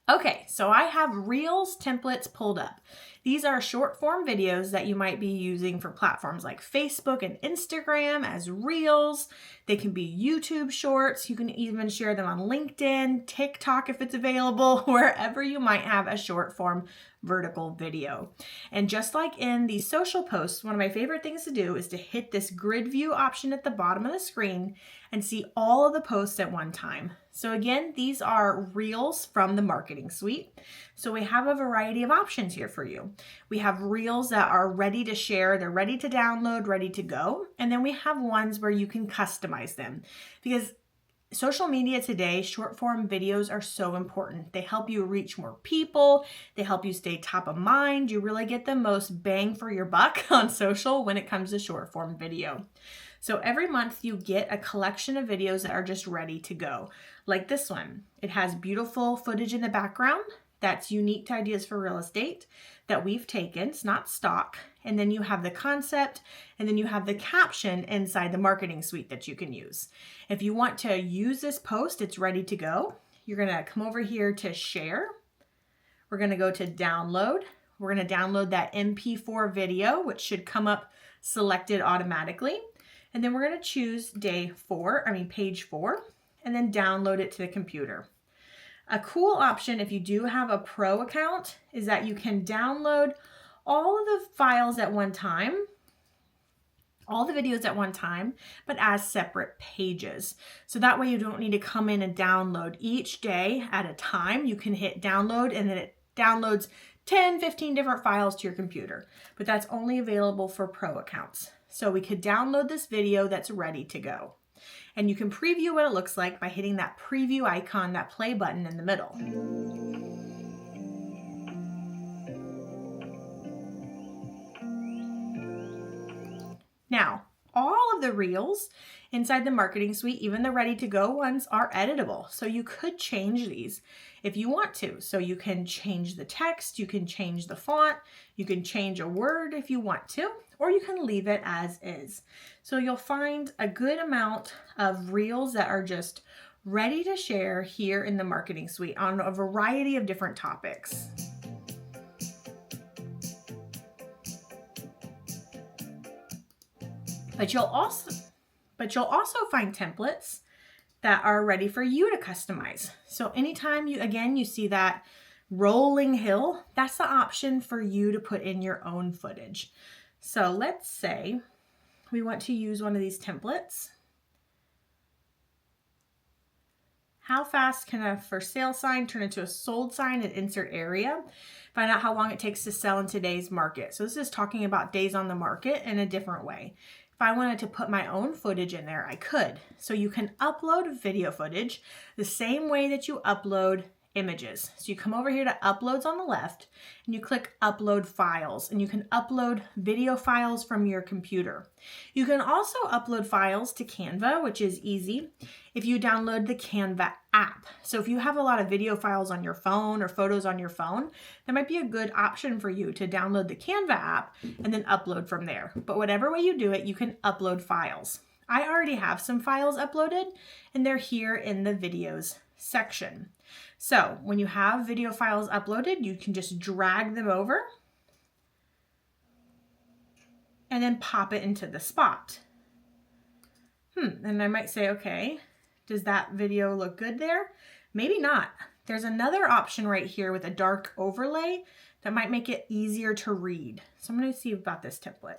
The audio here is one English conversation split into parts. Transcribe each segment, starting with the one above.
Okay, so I have Reels templates pulled up. These are short form videos that you might be using for platforms like Facebook and Instagram as Reels. They can be YouTube shorts. You can even share them on LinkedIn, TikTok if it's available, wherever you might have a short form vertical video. And just like in the social posts, one of my favorite things to do is to hit this grid view option at the bottom of the screen and see all of the posts at one time. So again, these are Reels from the marketing suite. So we have a variety of options here for you. We have Reels that are ready to share, they're ready to download, ready to go. And then we have ones where you can customize them, because social media today, short form videos are so important. They help you reach more people. They help you stay top of mind. You really get the most bang for your buck on social when it comes to short form video. So every month you get a collection of videos that are just ready to go. Like this one. It has beautiful footage in the background that's unique to Ideas for Real Estate that we've taken. It's not stock. And then you have the concept, and then you have the caption inside the marketing suite that you can use. If you want to use this post, it's ready to go. You're going to come over here to share. We're going to go to download. We're going to download that MP4 video, which should come up selected automatically. And then we're going to choose page 4, and then download it to the computer. A cool option if you do have a pro account is that you can download all of the files at one time, all the videos at one time, but as separate pages. So that way you don't need to come in and download each day at a time. You can hit download and then it downloads 10, 15 different files to your computer, but that's only available for pro accounts. So we could download this video that's ready to go. And you can preview what it looks like by hitting that preview icon, that play button in the middle. Now, all of the Reels inside the marketing suite, even the ready to go ones, are editable. So you could change these if you want to. So you can change the text, you can change the font, you can change a word if you want to, or you can leave it as is. So you'll find a good amount of Reels that are just ready to share here in the marketing suite on a variety of different topics. But you'll also find templates that are ready for you to customize. So anytime you see that rolling hill, that's the option for you to put in your own footage. So let's say we want to use one of these templates. How fast can a for sale sign turn into a sold sign and insert area? Find out how long it takes to sell in today's market. So this is talking about days on the market in a different way. If I wanted to put my own footage in there, I could. So you can upload video footage the same way that you upload images. So you come over here to uploads on the left and you click upload files, and you can upload video files from your computer. You can also upload files to Canva, which is easy if you download the Canva app. So if you have a lot of video files on your phone or photos on your phone, that might be a good option for you to download the Canva app and then upload from there. But whatever way you do it, you can upload files. I already have some files uploaded and they're here in the videos section. So when you have video files uploaded, you can just drag them over and then pop it into the spot. And I might say, okay, does that video look good there? Maybe not. There's another option right here with a dark overlay that might make it easier to read. So I'm going to see about this template.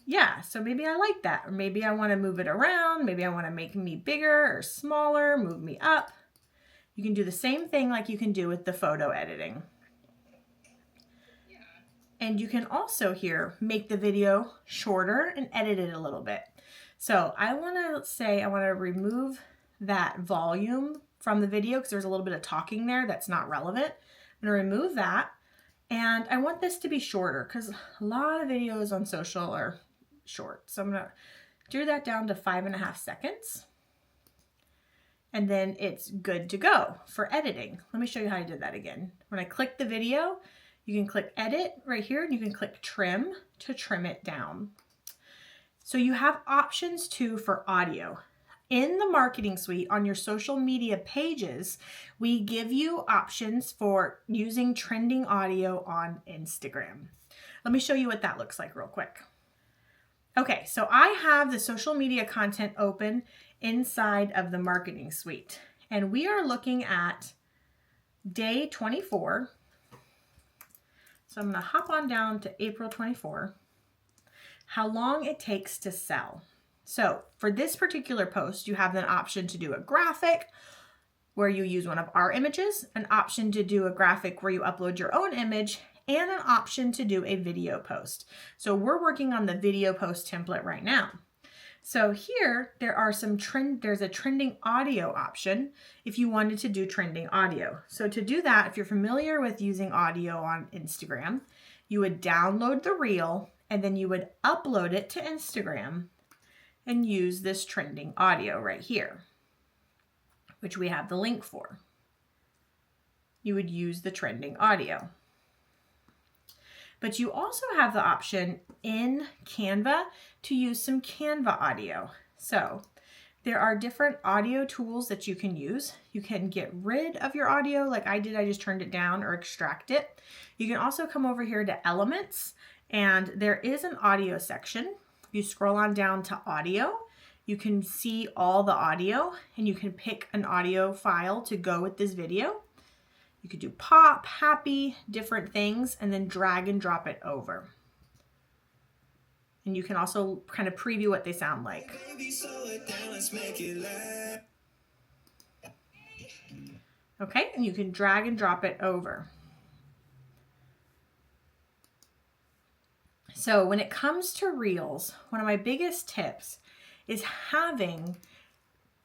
Yeah, so maybe I like that. Or maybe I want to move it around. Maybe I want to make me bigger or smaller, move me up. You can do the same thing like you can do with the photo editing. And you can also here make the video shorter and edit it a little bit. So I want to remove that volume from the video because there's a little bit of talking there that's not relevant. I'm going to remove that. And I want this to be shorter because a lot of videos on social are short. So I'm going to do that down to 5.5 seconds. And then it's good to go for editing. Let me show you how I did that again. When I click the video, you can click edit right here and you can click trim to trim it down. So you have options too for audio. in the marketing suite on your social media pages, we give you options for using trending audio on Instagram. Let me show you what that looks like real quick. Okay, so I have the social media content open inside of the marketing suite, and we are looking at day 24. So I'm going to hop on down to April 24, how long it takes to sell. So for this particular post, you have an option to do a graphic where you use one of our images, an option to do a graphic where you upload your own image, and an option to do a video post. So we're working on the video post template right now. So here there are there's a trending audio option if you wanted to do trending audio. So to do that, if you're familiar with using audio on Instagram, you would download the reel and then you would upload it to Instagram and use this trending audio right here, which we have the link for. You would use the trending audio. But you also have the option in Canva to use some Canva audio. So there are different audio tools that you can use. You can get rid of your audio like I did. I just turned it down, or extract it. You can also come over here to Elements, and there is an audio section. You scroll on down to audio. You can see all the audio, and you can pick an audio file to go with this video. You could do pop, happy, different things, and then drag and drop it over. And you can also kind of preview what they sound like. Okay, and you can drag and drop it over. So when it comes to Reels, one of my biggest tips is having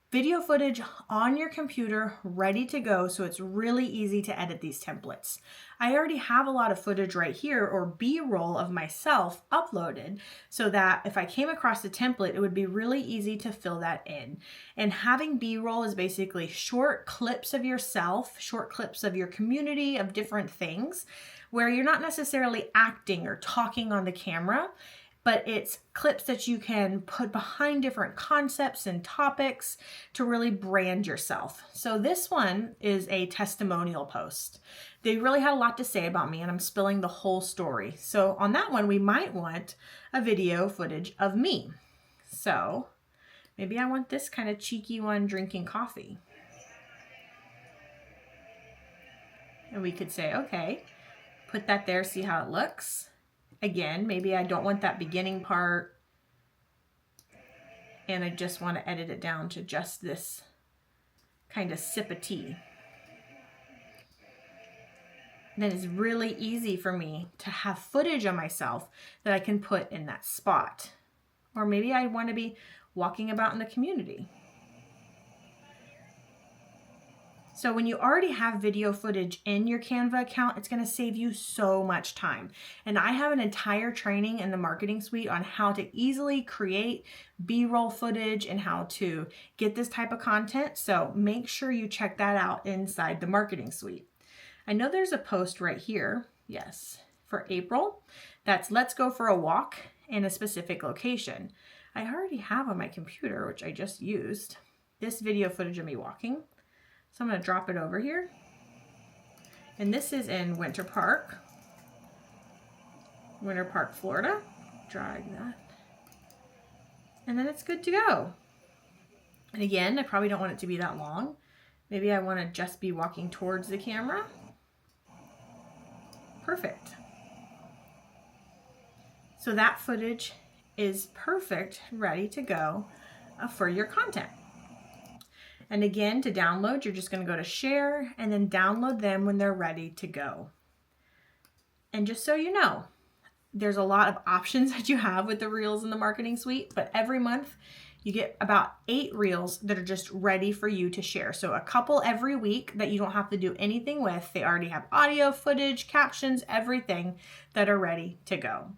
video footage on your computer ready to go, so it's really easy to edit these templates. I already have a lot of footage right here, or B-roll of myself uploaded, so that if I came across a template, it would be really easy to fill that in. And having B-roll is basically short clips of yourself, short clips of your community, of different things, where you're not necessarily acting or talking on the camera, but it's clips that you can put behind different concepts and topics to really brand yourself. So this one is a testimonial post. They really had a lot to say about me, and I'm spilling the whole story. So on that one, we might want a video footage of me. So maybe I want this kind of cheeky one drinking coffee. And we could say, okay, put that there, see how it looks. Again, maybe I don't want that beginning part, and I just want to edit it down to just this kind of sip of tea. And then it's really easy for me to have footage of myself that I can put in that spot. Or maybe I want to be walking about in the community. So when you already have video footage in your Canva account, it's going to save you so much time. And I have an entire training in the marketing suite on how to easily create B-roll footage and how to get this type of content. So make sure you check that out inside the marketing suite. I know there's a post right here, yes, for April. That's let's go for a walk in a specific location. I already have on my computer, which I just used, this video footage of me walking. So I'm going to drop it over here. And this is in Winter Park, Florida. Drag that. And then it's good to go. And again, I probably don't want it to be that long. Maybe I want to just be walking towards the camera. Perfect. So that footage is perfect, ready to go for your content. And again, to download, you're just going to go to share and then download them when they're ready to go. And just so you know, there's a lot of options that you have with the Reels in the marketing suite, but every month you get about 8 Reels that are just ready for you to share. So a couple every week that you don't have to do anything with. They already have audio, footage, captions, everything that are ready to go.